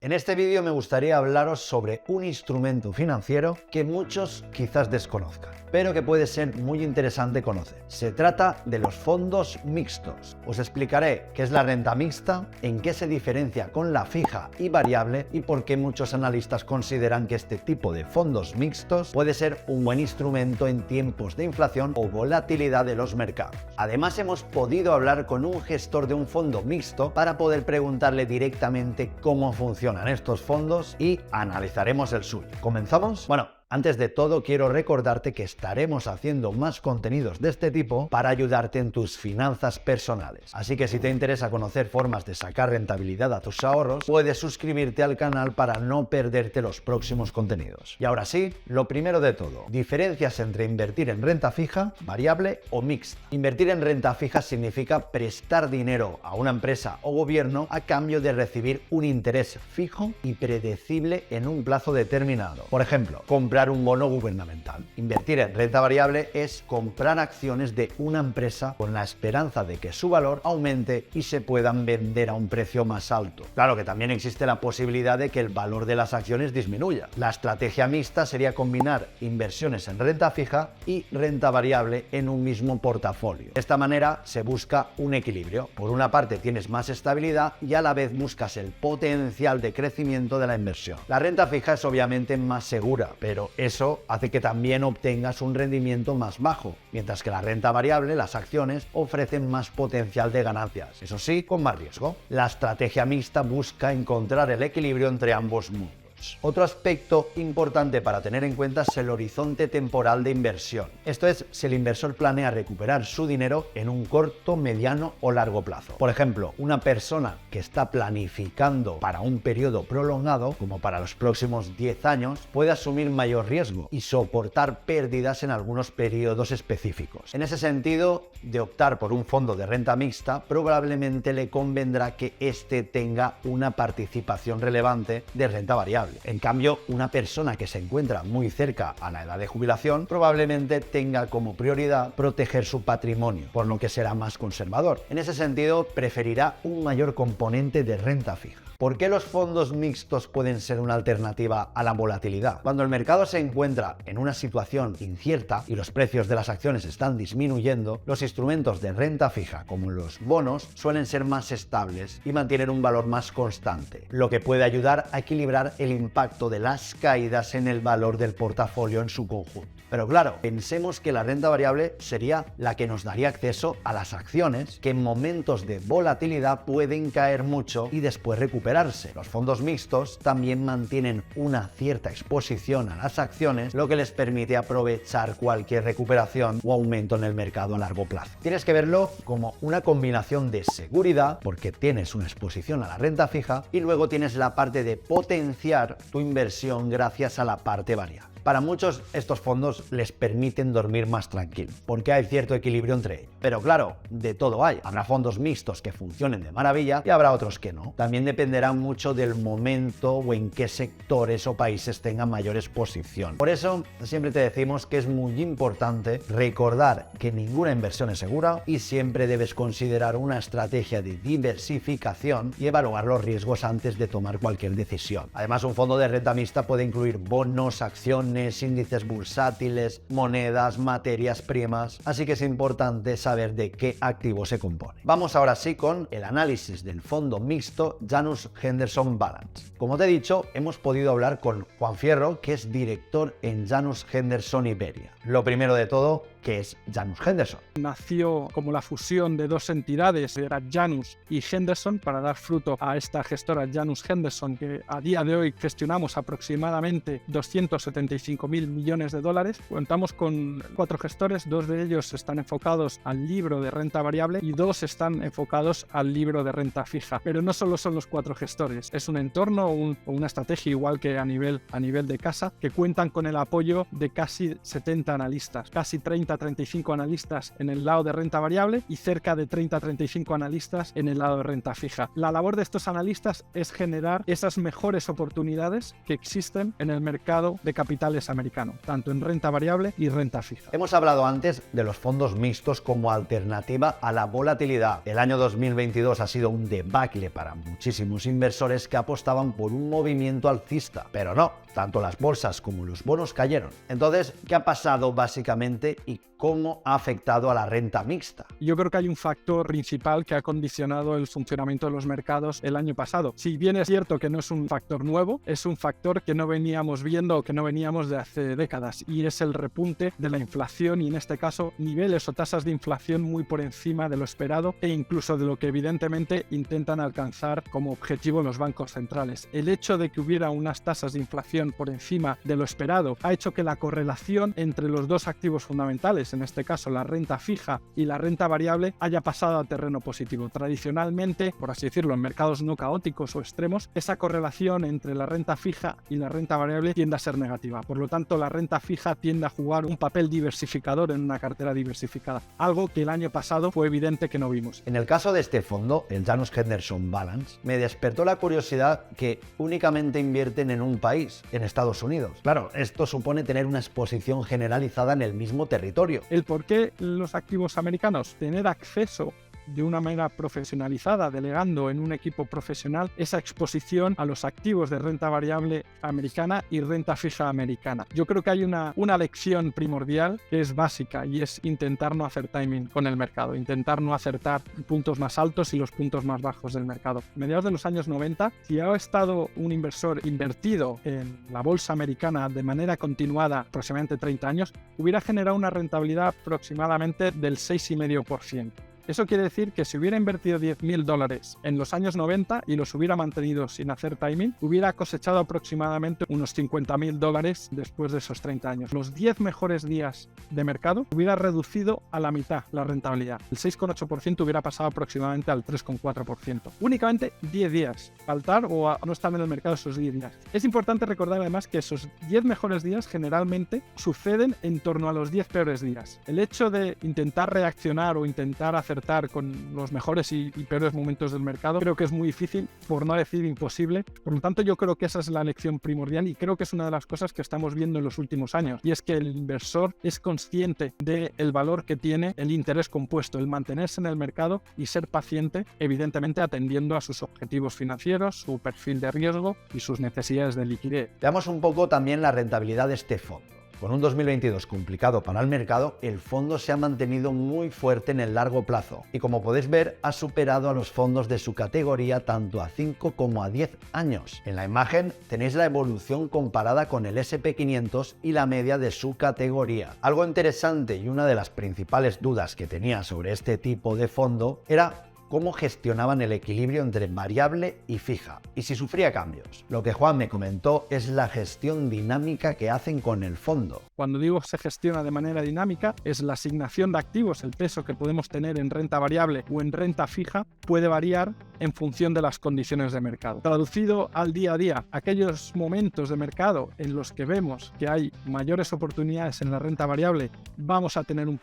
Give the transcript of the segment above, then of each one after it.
En este vídeo me gustaría hablaros sobre un instrumento financiero que muchos quizás desconozcan, pero que puede ser muy interesante conocer. Se trata de los fondos mixtos. Os explicaré qué es la renta mixta, en qué se diferencia con la fija y variable y por qué muchos analistas consideran que este tipo de fondos mixtos puede ser un buen instrumento en tiempos de inflación o volatilidad de los mercados. Además, hemos podido hablar con un gestor de un fondo mixto para poder preguntarle directamente cómo funcionan estos fondos y analizaremos el suyo. ¿Comenzamos? Bueno, antes de todo quiero recordarte que estaremos haciendo más contenidos de este tipo para ayudarte en tus finanzas personales. Así que si te interesa conocer formas de sacar rentabilidad a tus ahorros, puedes suscribirte al canal para no perderte los próximos contenidos. Y ahora sí, lo primero de todo, diferencias entre invertir en renta fija, variable o mixta. Invertir en renta fija significa prestar dinero a una empresa o gobierno a cambio de recibir un interés fijo y predecible en un plazo determinado. Por ejemplo, comprar un bono gubernamental. Invertir en renta variable es comprar acciones de una empresa con la esperanza de que su valor aumente y se puedan vender a un precio más alto. Claro que también existe la posibilidad de que el valor de las acciones disminuya. La estrategia mixta sería combinar inversiones en renta fija y renta variable en un mismo portafolio. De esta manera se busca un equilibrio. Por una parte tienes más estabilidad y a la vez buscas el potencial de crecimiento de la inversión. La renta fija es obviamente más segura, pero eso hace que también obtengas un rendimiento más bajo, mientras que la renta variable, las acciones, ofrecen más potencial de ganancias, eso sí, con más riesgo. La estrategia mixta busca encontrar el equilibrio entre ambos mundos. Otro aspecto importante para tener en cuenta es el horizonte temporal de inversión. Esto es si el inversor planea recuperar su dinero en un corto, mediano o largo plazo. Por ejemplo, una persona que está planificando para un periodo prolongado, como para los próximos 10 años, puede asumir mayor riesgo y soportar pérdidas en algunos periodos específicos. En ese sentido, de optar por un fondo de renta mixta, probablemente le convendrá que éste tenga una participación relevante de renta variable. En cambio, una persona que se encuentra muy cerca a la edad de jubilación probablemente tenga como prioridad proteger su patrimonio, por lo que será más conservador. En ese sentido, preferirá un mayor componente de renta fija. ¿Por qué los fondos mixtos pueden ser una alternativa a la volatilidad? Cuando el mercado se encuentra en una situación incierta y los precios de las acciones están disminuyendo, los instrumentos de renta fija, como los bonos, suelen ser más estables y mantienen un valor más constante, lo que puede ayudar a equilibrar el impacto de las caídas en el valor del portafolio en su conjunto. Pero claro, pensemos que la renta variable sería la que nos daría acceso a las acciones que en momentos de volatilidad pueden caer mucho y después recuperarse. Los fondos mixtos también mantienen una cierta exposición a las acciones, lo que les permite aprovechar cualquier recuperación o aumento en el mercado a largo plazo. Tienes que verlo como una combinación de seguridad, porque tienes una exposición a la renta fija, y luego tienes la parte de potenciar tu inversión gracias a la parte variable. Para muchos estos fondos les permiten dormir más tranquilo, porque hay cierto equilibrio entre ellos. Pero claro, de todo hay. Habrá fondos mixtos que funcionen de maravilla y habrá otros que no. También dependerá mucho del momento o en qué sectores o países tengan mayor exposición. Por eso siempre te decimos que es muy importante recordar que ninguna inversión es segura y siempre debes considerar una estrategia de diversificación y evaluar los riesgos antes de tomar cualquier decisión. Además, un fondo de renta mixta puede incluir bonos, acciones, índices bursátiles, monedas, materias primas, así que es importante saber de qué activo se compone. Vamos ahora sí con el análisis del fondo mixto Janus Henderson Balance. Como te he dicho, hemos podido hablar con Juan Fierro, que es director en Janus Henderson Iberia. Lo primero de todo, ¿qué es Janus Henderson? Nació como la fusión de dos entidades, era Janus y Henderson, para dar fruto a esta gestora Janus Henderson, que a día de hoy gestionamos aproximadamente 275.000 millones de dólares. Contamos con 4 gestores, 2 de ellos están enfocados al libro de renta variable y 2 están enfocados al libro de renta fija. Pero no solo son los 4 gestores, es un entorno o una estrategia, igual que a nivel de casa, que cuentan con el apoyo de casi 70 analistas, casi 30 30-35 analistas en el lado de renta variable y cerca de 30-35 analistas en el lado de renta fija. La labor de estos analistas es generar esas mejores oportunidades que existen en el mercado de capitales americano, tanto en renta variable y renta fija. Hemos hablado antes de los fondos mixtos como alternativa a la volatilidad. El año 2022 ha sido un debacle para muchísimos inversores que apostaban por un movimiento alcista, pero no, tanto las bolsas como los bonos cayeron. Entonces, ¿qué ha pasado básicamente y cómo ha afectado a la renta mixta? Yo creo que hay un factor principal que ha condicionado el funcionamiento de los mercados el año pasado. Si bien es cierto que no es un factor nuevo, es un factor que no veníamos viendo o que no veníamos de hace décadas, y es el repunte de la inflación, y en este caso niveles o tasas de inflación muy por encima de lo esperado e incluso de lo que evidentemente intentan alcanzar como objetivo los bancos centrales. El hecho de que hubiera unas tasas de inflación por encima de lo esperado ha hecho que la correlación entre los dos activos fundamentales, en este caso la renta fija y la renta variable, haya pasado a terreno positivo. Tradicionalmente, por así decirlo, en mercados no caóticos o extremos, esa correlación entre la renta fija y la renta variable tiende a ser negativa. Por lo tanto, la renta fija tiende a jugar un papel diversificador en una cartera diversificada, algo que el año pasado fue evidente que no vimos. En el caso de este fondo, el Janus Henderson Balance, me despertó la curiosidad que únicamente invierten en un país, en Estados Unidos. Claro, esto supone tener una exposición generalizada en el mismo territorio. ¿El por qué los activos americanos? Tener acceso de una manera profesionalizada, delegando en un equipo profesional esa exposición a los activos de renta variable americana y renta fija americana. Yo creo que hay una lección primordial que es básica, y es intentar no hacer timing con el mercado, intentar no acertar puntos más altos y los puntos más bajos del mercado. A mediados de los años 90, si ha estado un inversor invertido en la bolsa americana de manera continuada aproximadamente 30 años, hubiera generado una rentabilidad aproximadamente del 6,5%. Eso quiere decir que si hubiera invertido $10,000 en los años 90 y los hubiera mantenido sin hacer timing, hubiera cosechado aproximadamente unos $50,000 después de esos 30 años. Los 10 mejores días de mercado hubiera reducido a la mitad la rentabilidad. El 6,8% hubiera pasado aproximadamente al 3,4%. Únicamente 10 días. Faltar o no estar en el mercado esos 10 días. Es importante recordar además que esos 10 mejores días generalmente suceden en torno a los 10 peores días. El hecho de intentar reaccionar o intentar hacer con los mejores y peores momentos del mercado creo que es muy difícil, por no decir imposible. Por lo tanto, yo creo que esa es la lección primordial, y creo que es una de las cosas que estamos viendo en los últimos años, y es que el inversor es consciente del valor que tiene el interés compuesto, el mantenerse en el mercado y ser paciente, evidentemente atendiendo a sus objetivos financieros, su perfil de riesgo y sus necesidades de liquidez. Veamos un poco también la rentabilidad de este fondo. Con un 2022 complicado para el mercado, el fondo se ha mantenido muy fuerte en el largo plazo y, como podéis ver, ha superado a los fondos de su categoría tanto a 5 como a 10 años. En la imagen tenéis la evolución comparada con el S&P 500 y la media de su categoría. Algo interesante y una de las principales dudas que tenía sobre este tipo de fondo era cómo gestionaban el equilibrio entre variable y fija, y si sufría cambios. Lo que Juan me comentó es la gestión dinámica que hacen con el fondo. Cuando digo se gestiona de manera dinámica, es la asignación de activos, el peso que podemos tener en renta variable o en renta fija puede variar en función de las condiciones de mercado. Traducido al día a día, aquellos momentos de mercado en los que vemos que hay mayores oportunidades en la renta variable, vamos a tener un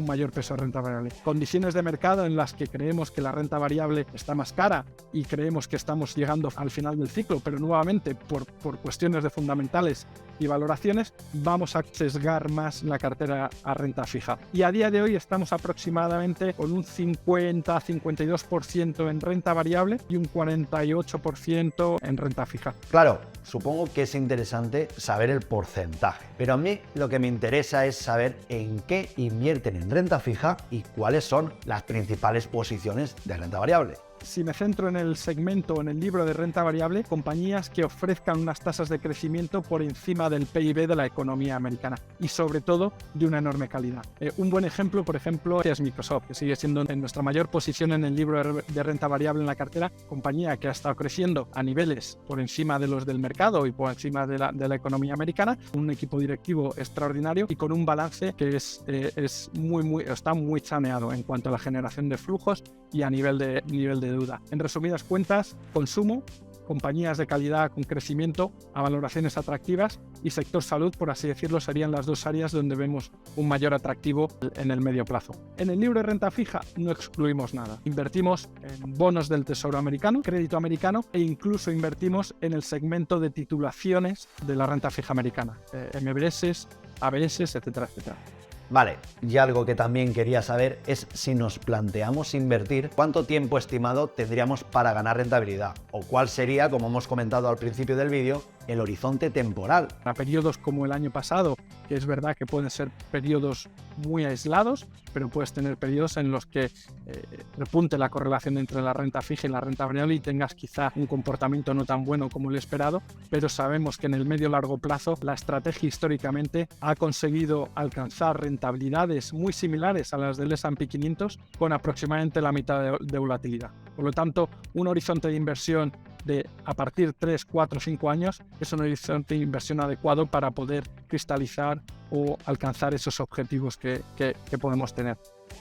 mayor peso de renta variable. Condiciones de mercado en las que creemos que la renta variable está más cara y creemos que estamos llegando al final del ciclo, pero nuevamente por cuestiones de fundamentales y valoraciones, vamos a sesgar más la cartera a renta fija. Y a día de hoy estamos aproximadamente con un 50-52% en renta variable y un 48% en renta fija. Claro, supongo que es interesante saber el porcentaje, pero a mí lo que me interesa es saber en qué invierten en renta fija y cuáles son las principales posiciones de renta variable. Si me centro en el segmento, en el libro de renta variable, compañías que ofrezcan unas tasas de crecimiento por encima del PIB de la economía americana y sobre todo de una enorme calidad. Un buen ejemplo, por ejemplo, es Microsoft, que sigue siendo en nuestra mayor posición en el libro de renta variable en la cartera, compañía que ha estado creciendo a niveles por encima de los del mercado y por encima de la economía americana, un equipo directivo extraordinario y con un balance que está muy saneado en cuanto a la generación de flujos y a nivel de deuda. En resumidas cuentas, consumo, compañías de calidad con crecimiento a valoraciones atractivas, y sector salud, por así decirlo, serían las dos áreas donde vemos un mayor atractivo en el medio plazo. En el libro de renta fija no excluimos nada. Invertimos en bonos del Tesoro americano, crédito americano, e incluso invertimos en el segmento de titulaciones de la renta fija americana, MBS, ABS, etcétera, etcétera. Vale, y algo que también quería saber es si nos planteamos invertir, ¿cuánto tiempo estimado tendríamos para ganar rentabilidad? O cuál sería, como hemos comentado al principio del vídeo, el horizonte temporal. A periodos como el año pasado, que es verdad que pueden ser periodos muy aislados, pero puedes tener periodos en los que repunte la correlación entre la renta fija y la renta variable y tengas quizá un comportamiento no tan bueno como el esperado, pero sabemos que en el medio largo plazo la estrategia históricamente ha conseguido alcanzar rentabilidades muy similares a las del S&P 500 con aproximadamente la mitad de volatilidad. Por lo tanto, un horizonte de inversión de a partir de 3, 4, 5 años es un horizonte de inversión adecuado para poder cristalizar o alcanzar esos objetivos que podemos tener.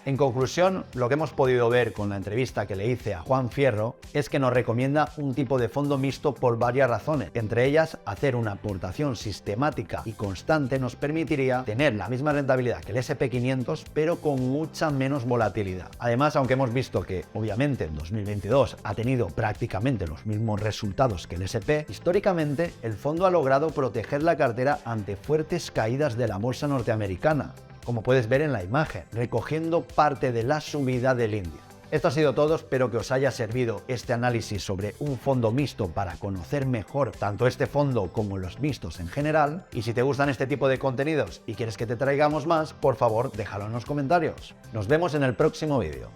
En conclusión, lo que hemos podido ver con la entrevista que le hice a Juan Fierro es que nos recomienda un tipo de fondo mixto por varias razones. Entre ellas, hacer una aportación sistemática y constante nos permitiría tener la misma rentabilidad que el S&P 500, pero con mucha menos volatilidad. Además, aunque hemos visto que obviamente en 2022 ha tenido prácticamente los mismos resultados que el S&P, históricamente el fondo ha logrado proteger la cartera ante fuertes caídas de la bolsa norteamericana, como puedes ver en la imagen, recogiendo parte de la subida del índice. Esto ha sido todo, espero que os haya servido este análisis sobre un fondo mixto para conocer mejor tanto este fondo como los mixtos en general, y si te gustan este tipo de contenidos y quieres que te traigamos más, por favor déjalo en los comentarios. Nos vemos en el próximo vídeo.